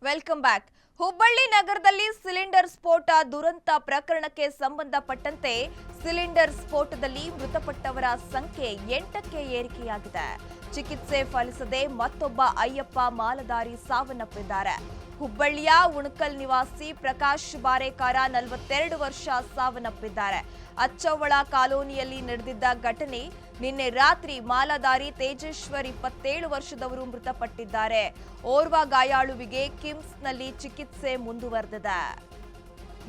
Welcome back. Hubballi ನಗರದಲ್ಲಿ cylinder ಸ್ಫೋಟ ದುರಂತ ಪ್ರಕರಣಕ್ಕೆ ಸಂಬಂಧಪಟ್ಟಂತೆ ಸಿಲಿಂಡರ್ ಸ್ಫೋಟದಲ್ಲಿ ಮೃತಪಟ್ಟವರ ಸಂಖ್ಯೆ 8ಕ್ಕೆ ಏರಿಕೆಯಾಗಿದೆ. ಚಿಕಿತ್ಸೆ ಫಲಿಸದೆ ಮತ್ತೊಬ್ಬ ಅಯ್ಯಪ್ಪ ಮಾಲಧಾರಿ ಸಾವನ್ನಪ್ಪಿದ್ದಾರೆ. ಹುಬ್ಬಳ್ಳಿಯ ಉಣಕಲ್ ನಿವಾಸಿ ಪ್ರಕಾಶ್ ಬಾರೇಕಾರ 42 ವರ್ಷ ಸಾವನ್ನಪ್ಪಿದ್ದಾರೆ. ಅಚ್ಚವ್ವಳ ಕಾಲೋನಿಯಲ್ಲಿ ನಡೆದಿದ್ದ ಘಟನೆ ನಿನ್ನೆ ರಾತ್ರಿ ಮಾಲಾಧಾರಿ ತೇಜೇಶ್ವರ್ 27 ವರ್ಷದವರು ಮೃತಪಟ್ಟಿದ್ದಾರೆ. ಓರ್ವ ಗಾಯಾಳುವಿಗೆ ಕಿಮ್ಸ್ನಲ್ಲಿ ಚಿಕಿತ್ಸೆ ಮುಂದುವರೆದಿದೆ.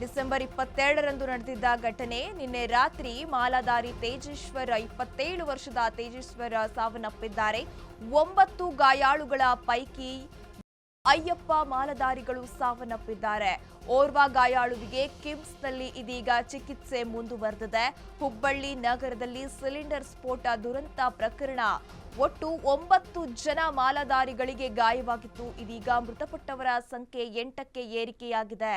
ಡಿಸೆಂಬರ್ 22ರಂದು ನಡೆದಿದ್ದ ಘಟನೆ ನಿನ್ನೆ ರಾತ್ರಿ ಮಾಲಾಧಾರಿ ತೇಜೇಶ್ವರ್ 27 ವರ್ಷದ ತೇಜೇಶ್ವರ್ ಸಾವನ್ನಪ್ಪಿದ್ದಾರೆ. 9 ಗಾಯಾಳುಗಳ ಪೈಕಿ ಅಯ್ಯಪ್ಪ ಮಾಲಧಾರಿಗಳು ಸಾವನ್ನಪ್ಪಿದ್ದಾರೆ. ಓರ್ವ ಗಾಯಾಳುವಿಗೆ ಕಿಮ್ಸ್ನಲ್ಲಿ ಇದೀಗ ಚಿಕಿತ್ಸೆ ಮುಂದುವರೆದಿದೆ. ಹುಬ್ಬಳ್ಳಿ ನಗರದಲ್ಲಿ ಸಿಲಿಂಡರ್ ಸ್ಫೋಟ ದುರಂತ ಪ್ರಕರಣ ಒಟ್ಟು 9 ಜನ ಮಾಲಧಾರಿಗಳಿಗೆ ಗಾಯವಾಗಿತ್ತು. ಇದೀಗ ಮೃತಪಟ್ಟವರ ಸಂಖ್ಯೆ 8ಕ್ಕೆ ಏರಿಕೆಯಾಗಿದೆ.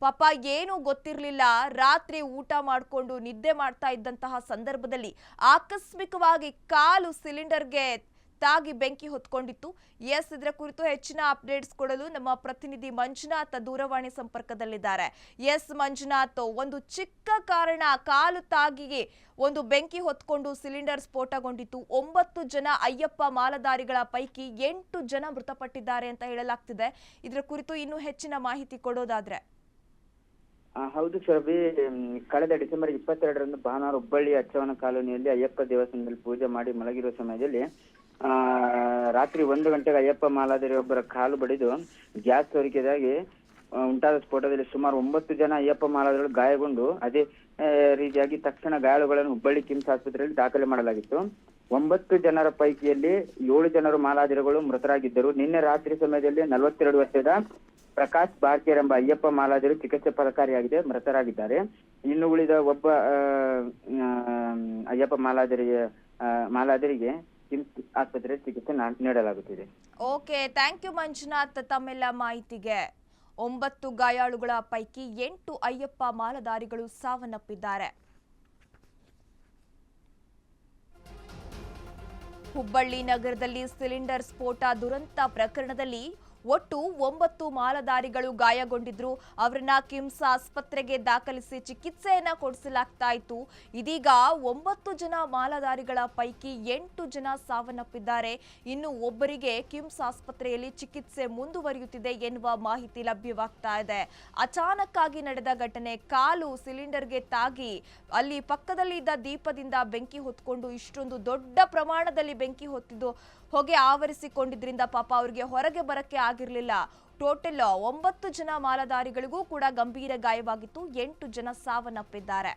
ಪಾಪ ಏನೂ ಗೊತ್ತಿರಲಿಲ್ಲ. ರಾತ್ರಿ ಊಟ ಮಾಡಿಕೊಂಡು ನಿದ್ದೆ ಮಾಡ್ತಾ ಇದ್ದಂತಹ ಸಂದರ್ಭದಲ್ಲಿ ಆಕಸ್ಮಿಕವಾಗಿ ಕಾಲು ಸಿಲಿಂಡರ್ಗೆ ತಾಗಿ ಬೆಂಕಿ ಹೊತ್ಕೊಂಡಿತ್ತು. ಇದರ ಕುರಿತು ಹೆಚ್ಚಿನ ಅಪ್ಡೇಟ್ಸ್ ಕೊಡಲು ನಮ್ಮ ಪ್ರತಿನಿಧಿ ಮಂಜುನಾಥ್ ದೂರವಾಣಿ ಸಂಪರ್ಕದಲ್ಲಿದ್ದಾರೆ. ಮಂಜುನಾಥ್, ಒಂದು ಚಿಕ್ಕ ಕಾರಣ ಕಾಲು ತಾಗಿಗೆ ಒಂದು ಬೆಂಕಿ ಹೊತ್ಕೊಂಡು ಸಿಲಿಂಡರ್ ಸ್ಫೋಟಗೊಂಡಿತ್ತು. 9 ಜನ ಅಯ್ಯಪ್ಪ ಮಾಲಧಾರಿಗಳ ಪೈಕಿ 8 ಜನ ಮೃತಪಟ್ಟಿದ್ದಾರೆ ಅಂತ ಹೇಳಲಾಗ್ತಿದೆ. ಇದರ ಕುರಿತು ಇನ್ನೂ ಹೆಚ್ಚಿನ ಮಾಹಿತಿ ಕೊಡೋದಾದ್ರೆ? ಹೌದು ಶೋಭಿ, ಕಳೆದ ಡಿಸೆಂಬರ್ 22ರಂದು ಭಾನುವಾರ ಹುಬ್ಬಳ್ಳಿ ಅಚ್ಚವನ ಕಾಲೋನಿಯಲ್ಲಿ ಅಯ್ಯಪ್ಪ ದೇವಸ್ಥಾನದಲ್ಲಿ ಪೂಜೆ ಮಾಡಿ ಮಲಗಿರುವ ಸಮಯದಲ್ಲಿ ರಾತ್ರಿ 1 ಗಂಟೆಗೆ ಅಯ್ಯಪ್ಪ ಮಾಲಾಧಾರಿ ಒಬ್ಬರ ಕಾಲು ಬಡಿದು ಗ್ಯಾಸ್ ಸೋರಿಕೆಯಾಗಿ ಉಂಟಾದ ಸ್ಫೋಟದಲ್ಲಿ ಸುಮಾರು 9 ಜನ ಅಯ್ಯಪ್ಪ ಮಾಲಾಧಾರಿಗಳು ಗಾಯಗೊಂಡು ಅದೇ ರೀತಿಯಾಗಿ ತಕ್ಷಣ ಗಾಯಾಳುಗಳನ್ನು ಹುಬ್ಬಳ್ಳಿ ಕಿಮ್ಸ್ ಆಸ್ಪತ್ರೆಯಲ್ಲಿ ದಾಖಲೆ ಮಾಡಲಾಗಿತ್ತು. 9 ಜನರ ಪೈಕಿಯಲ್ಲಿ 7 ಜನರು ಮಾಲಾಧಾರಿಗಳು ಮೃತರಾಗಿದ್ದರು. ನಿನ್ನೆ ರಾತ್ರಿ ಸಮಯದಲ್ಲಿ 42 ವರ್ಷದ ಪ್ರಕಾಶ್ ಬಾರ್ಕೇರ್ ಎಂಬ ಅಯ್ಯಪ್ಪ ಮಾಲಾಧಾರಿ ಚಿಕಿತ್ಸೆ ಫಲಕಾರಿಯಾಗಿದೆ, ಮೃತರಾಗಿದ್ದಾರೆ. ಇನ್ನು ಉಳಿದ ಒಬ್ಬ ಅಯ್ಯಪ್ಪ ಮಾಲಾಧಾರಿಗೆ ಕಿಮ್ಸ್ ಆಸ್ಪತ್ರೆ ಚಿಕಿತ್ಸೆ ನೀಡಲಾಗುತ್ತಿದೆ. ಓಕೆ, ಥ್ಯಾಂಕ್ ಯು ಮಂಜುನಾಥ್ ತಮ್ಮೆಲ್ಲ ಮಾಹಿತಿಗೆ. 9 ಗಾಯಾಳುಗಳ ಪೈಕಿ 8 ಅಯ್ಯಪ್ಪ ಮಾಲಧಾರಿಗಳು ಸಾವನ್ನಪ್ಪಿದ್ದಾರೆ. ಹುಬ್ಬಳ್ಳಿ ನಗರದಲ್ಲಿ ಸಿಲಿಂಡರ್ ಸ್ಫೋಟ ದುರಂತ ಪ್ರಕರಣದಲ್ಲಿ ಒಟ್ಟು 9 ಮಾಲಧಾರಿಗಳು ಗಾಯಗೊಂಡಿದ್ರು. ಅವರನ್ನ ಕಿಮ್ಸ್ ಆಸ್ಪತ್ರೆಗೆ ದಾಖಲಿಸಿ ಚಿಕಿತ್ಸೆಯನ್ನ ಕೊಡಿಸಲಾಗ್ತಾ ಇತ್ತು. ಇದೀಗ 9 ಜನ ಮಾಲಧಾರಿಗಳ ಪೈಕಿ 8 ಜನ ಸಾವನ್ನಪ್ಪಿದ್ದಾರೆ. ಇನ್ನು ಒಬ್ಬರಿಗೆ ಕಿಮ್ಸ್ ಆಸ್ಪತ್ರೆಯಲ್ಲಿ ಚಿಕಿತ್ಸೆ ಮುಂದುವರಿಯುತ್ತಿದೆ ಎನ್ನುವ ಮಾಹಿತಿ ಲಭ್ಯವಾಗ್ತಾ ಇದೆ. ಅಚಾನಕ್ ಆಗಿ ನಡೆದ ಘಟನೆ. ಕಾಲು ಸಿಲಿಂಡರ್ಗೆ ತಾಗಿ ಅಲ್ಲಿ ಪಕ್ಕದಲ್ಲಿ ಇದ್ದ ದೀಪದಿಂದ ಬೆಂಕಿ ಹೊತ್ಕೊಂಡು ಇಷ್ಟೊಂದು ದೊಡ್ಡ ಪ್ರಮಾಣದಲ್ಲಿ ಬೆಂಕಿ ಹೊತ್ತಿದ್ದು ಹೊಗೆ ಆವರಿಸಿಕೊಂಡಿದ್ರಿಂದ ಪಾಪ ಅವರಿಗೆ ಹೊರಗೆ ಬರಕ್ಕೆ ಆಗಿರಲಿಲ್ಲ. ಟೋಟಲ್ 9 ಜನ ಮಾಲಧಾರಿಗಳಿಗೂ ಕೂಡ ಗಂಭೀರ ಗಾಯವಾಗಿತ್ತು. 8 ಜನ ಸಾವನ್ನಪ್ಪಿದ್ದಾರೆ.